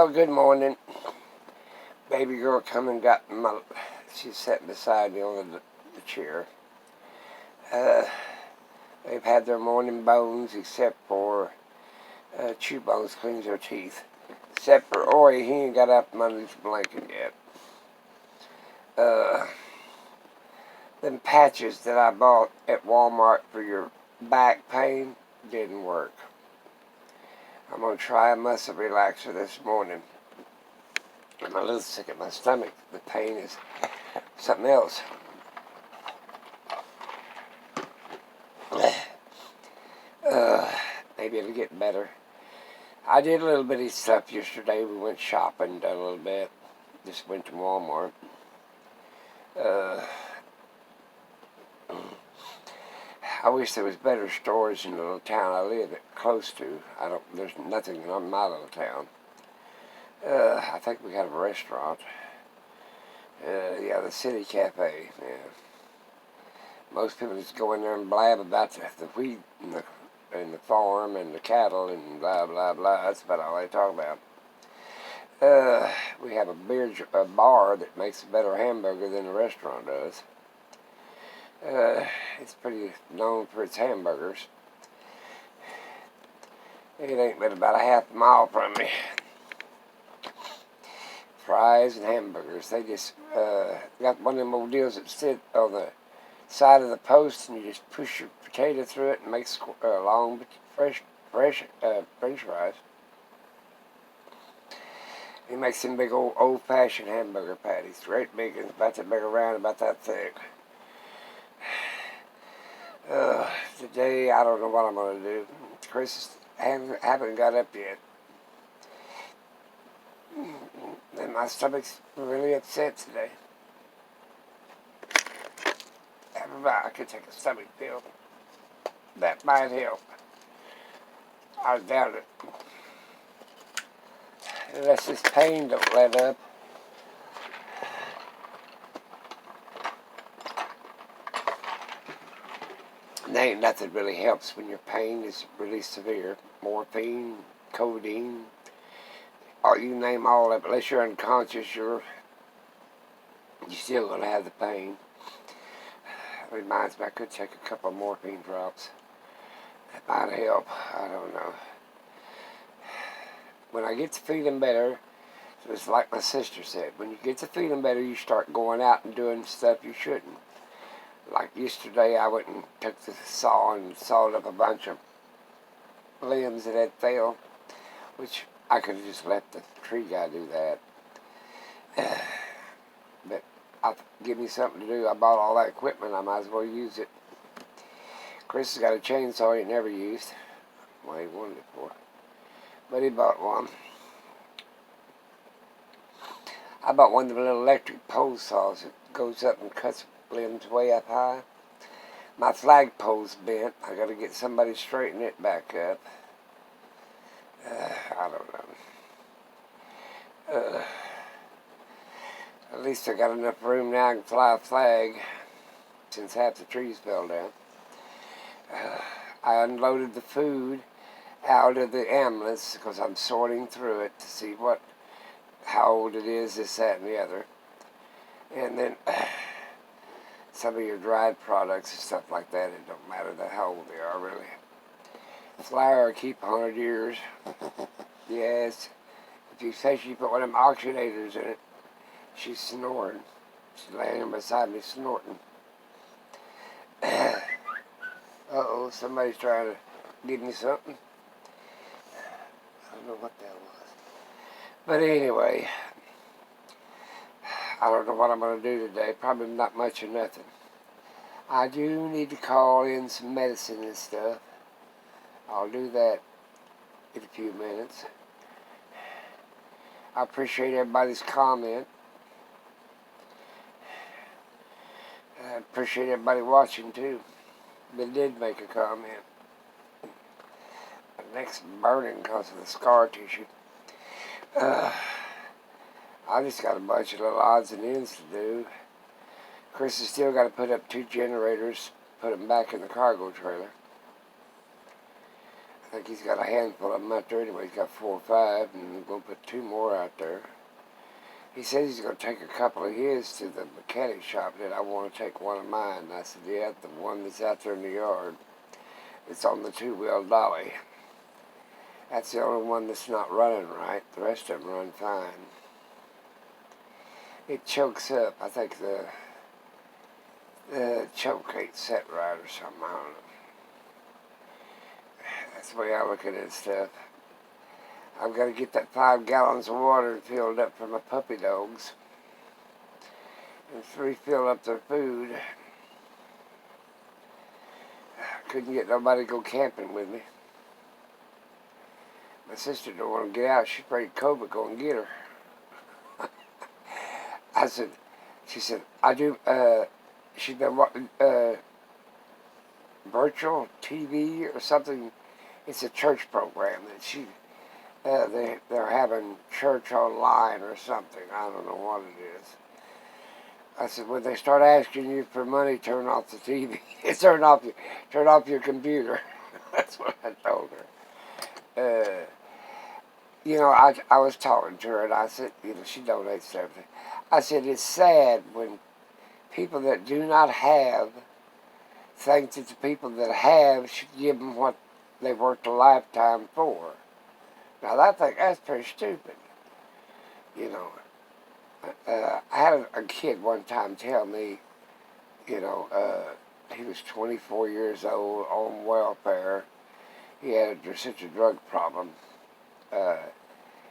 Well, good morning. Baby girl come and got she's sitting beside me on the chair. They've had their morning bones except for Chew Bones cleans her teeth. Except for Ori, he ain't got up from under his blanket yet. Them patches that I bought at Walmart for your back pain didn't work. I'm going to try a muscle relaxer this morning. I'm a little sick at my stomach. The pain is something else. Maybe it'll get better. I did a little bitty stuff yesterday. We went shopping, done a little bit. Just went to Walmart. I wish there was better stores in the little town I live close to. There's nothing in my little town. I think we got a restaurant. The City Cafe. Yeah. Most people just go in there and blab about the wheat and the farm and the cattle and blah, blah, blah. That's about all they talk about. We have a bar that makes a better hamburger than the restaurant does. It's pretty known for its hamburgers. It ain't but about a half mile from me. Fries and hamburgers. They just got one of them old deals that sit on the side of the post, and you just push your potato through it and makes long, fresh French fries. He makes them big old-fashioned hamburger patties, great big, and about that big around, about that thick. Today, I don't know what I'm going to do. Chris haven't got up yet. And my stomach's really upset today. I could take a stomach pill. That might help. I doubt it. Unless this pain don't let up. There ain't nothing really helps when your pain is really severe. Morphine, codeine, or you name all of it. Unless you're unconscious, you're still going to have the pain. Reminds me I could take a couple of morphine drops. That might help. I don't know. When I get to feeling better, it's like my sister said, when you get to feeling better, you start going out and doing stuff you shouldn't. Like yesterday, I went and took the saw and sawed up a bunch of limbs that had fell, which I could have just let the tree guy do that. But give me something to do. I bought all that equipment. I might as well use it. Chris has got a chainsaw he never used. Well, he wanted it for. But he bought one. I bought one of the little electric pole saws that goes up and cuts limbs way up high. My flagpole's bent. I got to get somebody to straighten it back up. I don't know. At least I got enough room now I can fly a flag, since half the trees fell down. I unloaded the food out of the ambulance because I'm sorting through it to see how old it is, this, that, and the other. And then some of your dried products and stuff like that, it don't matter how old they are, really. Flour keep 100 years. Yes. If you say she put one of them oxygenators in it, she's snoring. She's laying beside me snorting. Uh-oh, somebody's trying to give me something. I don't know what that was. But anyway, I don't know what I'm going to do today. Probably not much of nothing. I do need to call in some medicine and stuff. I'll do that in a few minutes. I appreciate everybody's comment. I appreciate everybody watching too. They did make a comment. My neck's burning because of the scar tissue. I just got a bunch of little odds and ends to do. Chris has still got to put up 2 generators, put them back in the cargo trailer. think he's got a handful of them out there anyway. He's got 4 or 5, and we're going to put 2 more out there. He says he's going to take a couple of his to the mechanic shop, and I want to take one of mine. And I said, yeah, the one that's out there in the yard. It's on the 2-wheel dolly. That's the only one that's not running right. The rest of them run fine. It chokes up. I think the choke ain't set right or something. I don't know. That's the way I look at it stuff. I've got to get that 5 gallons of water filled up for my puppy dogs and refill up their food. Couldn't get nobody to go camping with me. My sister don't want to get out. She's afraid COVID going to get her. She said, I do, she's been watching virtual TV or something. It's a church program that they're having church online or something. I don't know what it is. I said, when they start asking you for money, turn off the TV. turn off your computer. That's what I told her. I was talking to her, and I said, she donates everything. I said, it's sad when people that do not have think that the people that have should give them what they've worked a lifetime for. Now, I think that's pretty stupid. I had a kid one time tell me, he was 24 years old, on welfare. He had such a drug problem. And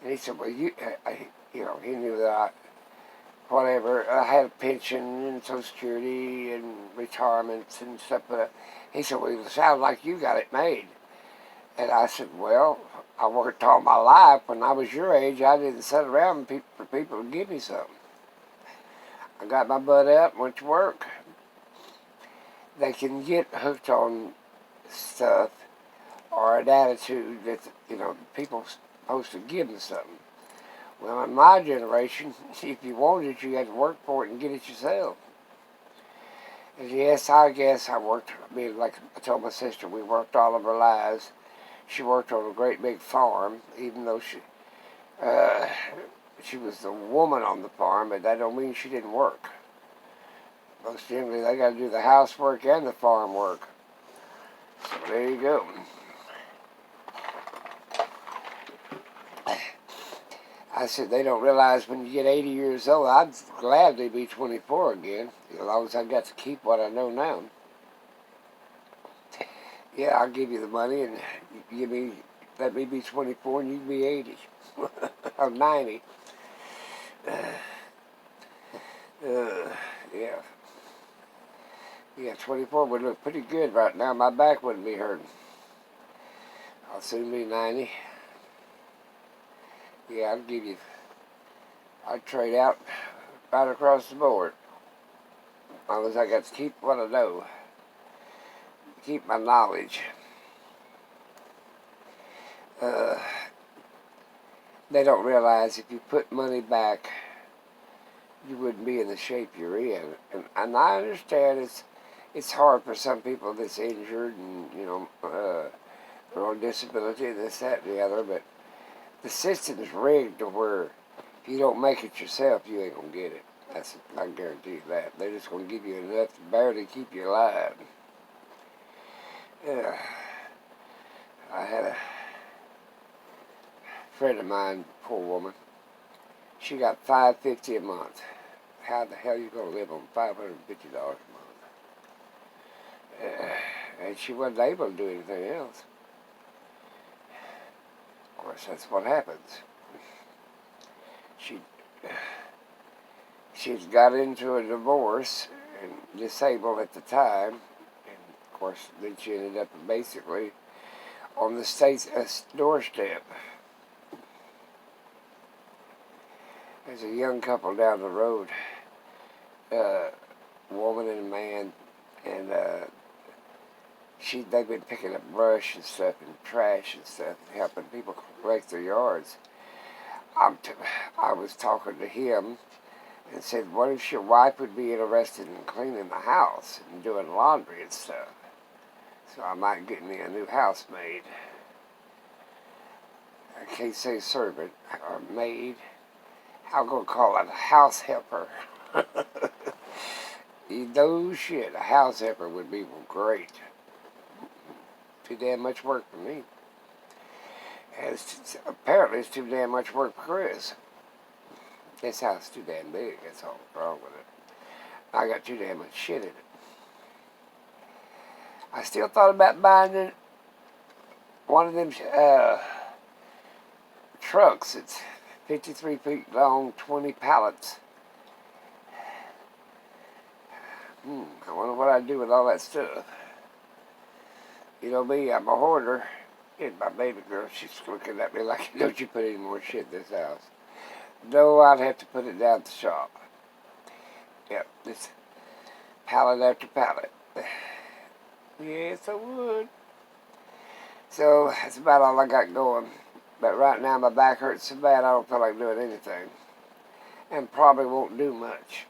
he said, well, he knew that I had a pension and Social Security and retirements and stuff. But he said, well, it sounds like you got it made. And I said, well, I worked all my life. When I was your age, I didn't sit around for people to give me something. I got my butt up and went to work. They can get hooked on stuff or an attitude that, people are supposed to give them something. Well, in my generation, if you wanted it, you had to work for it and get it yourself. And yes, I guess I worked, like I told my sister, we worked all of our lives. She worked on a great big farm, even though she was the woman on the farm, but that don't mean she didn't work. Most generally, they got to do the housework and the farm work. So there you go. I said, they don't realize when you get 80 years old, I'd gladly be 24 again, as long as I got to keep what I know now. Yeah, I'll give you the money, and let me be 24 and you can be 80. Or 90. Yeah. Yeah, 24 would look pretty good right now. My back wouldn't be hurting. I'll soon be 90. Yeah, I'd trade out right across the board. As long as I got to keep what I know. Keep my knowledge. They don't realize if you put money back, you wouldn't be in the shape you're in. And I understand it's hard for some people that's injured and, they're on disability, this, that, and the other, but the system's rigged to where if you don't make it yourself, you ain't going to get it. I guarantee you that. They're just going to give you enough to barely keep you alive. Yeah. I had a friend of mine, poor woman. She got $550 a month. How the hell are you going to live on $550 a month? And she wasn't able to do anything else. Of course, that's what happens. She's got into a divorce and disabled at the time. And of course, then she ended up basically on the state's doorstep. There's a young couple down the road, a woman and a man, and they've been picking up brush and stuff and trash and stuff, and helping people collect their yards. I was talking to him and said, what if your wife would be interested in cleaning the house and doing laundry and stuff? So I might get me a new house made. I can't say servant or maid. I'm going to call it a house helper. No shit, a house helper would be great. Too damn much work for me. And apparently it's too damn much work for Chris. This house is too damn big, that's all wrong with it. I got too damn much shit in it. I still thought about buying one of them trucks. It's 53 feet long, 20 pallets. I wonder what I'd do with all that stuff. You know me, I'm a hoarder. And my baby girl, she's looking at me like, don't you put any more shit in this house. No, I'd have to put it down at the shop. Yep, this pallet after pallet. Yes, I would. So, that's about all I got going. But right now my back hurts so bad I don't feel like doing anything. And probably won't do much.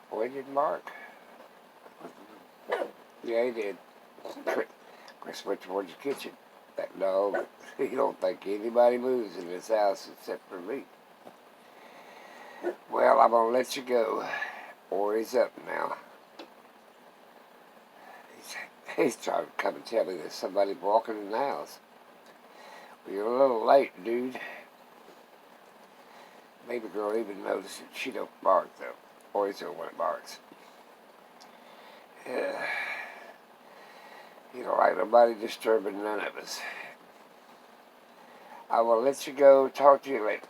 Boy, did Mark. Yeah, he did. Chris went towards the kitchen. That dog, he don't think anybody moves in this house except for me. Well, I'm going to let you go. Or he's up now. He's trying to come and tell me there's somebody walking in the house. Well, you're a little late, dude. Baby girl even noticed it. She don't bark, though. Or he's the one that barks. You don't like nobody disturbing none of us. I will let you go. Talk to you later.